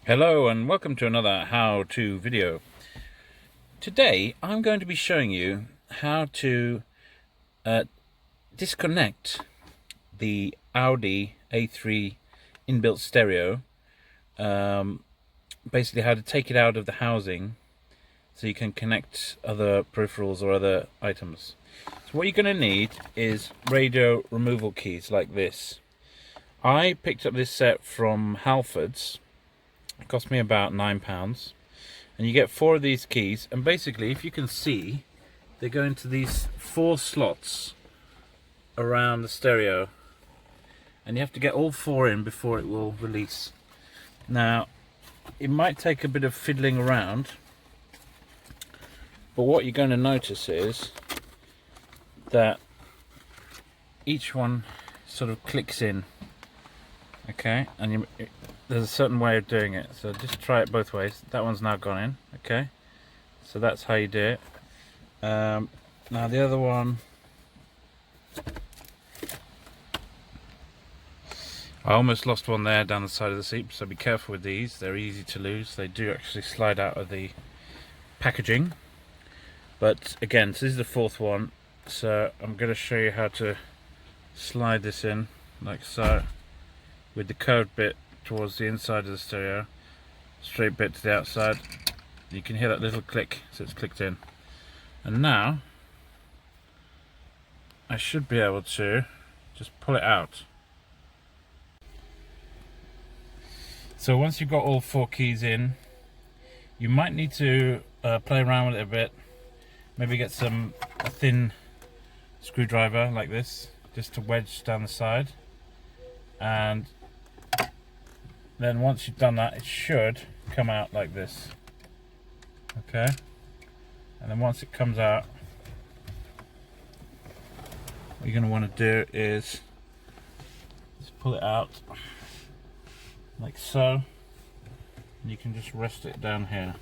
Hello and welcome to another how-to video. Today I'm going to be showing you how to disconnect the Audi A3 inbuilt stereo, basically how to take it out of the housing so you can connect other peripherals or other items. So what you're going to need is radio removal keys like this. I picked up this set from Halfords. It cost me about £9, and you get 4 of these keys, and basically, if you can see, they go into these 4 slots around the stereo, and you have to get all 4 in before it will release. Now, it might take a bit of fiddling around, but what you're going to notice is that each one sort of clicks in, okay, and there's a certain way of doing it, so just try it both ways. That one's now gone in, okay, so that's how you do it. Now the other one, I almost lost one there down the side of the seat, so be careful with these. They're easy to lose. They do actually slide out of the packaging, but again, so this is the 4th one, so I'm going to show you how to slide this in like so, with the curved bit towards the inside of the stereo, straight bit to the outside. You can hear that little click, so it's clicked in. And now I should be able to just pull it out. So once you've got all 4 keys in, you might need to play around with it a bit. Maybe get a thin screwdriver like this, just to wedge down the side, and then once you've done that, it should come out like this, okay? And then once it comes out, what you're going to want to do is just pull it out like so, and you can just rest it down here.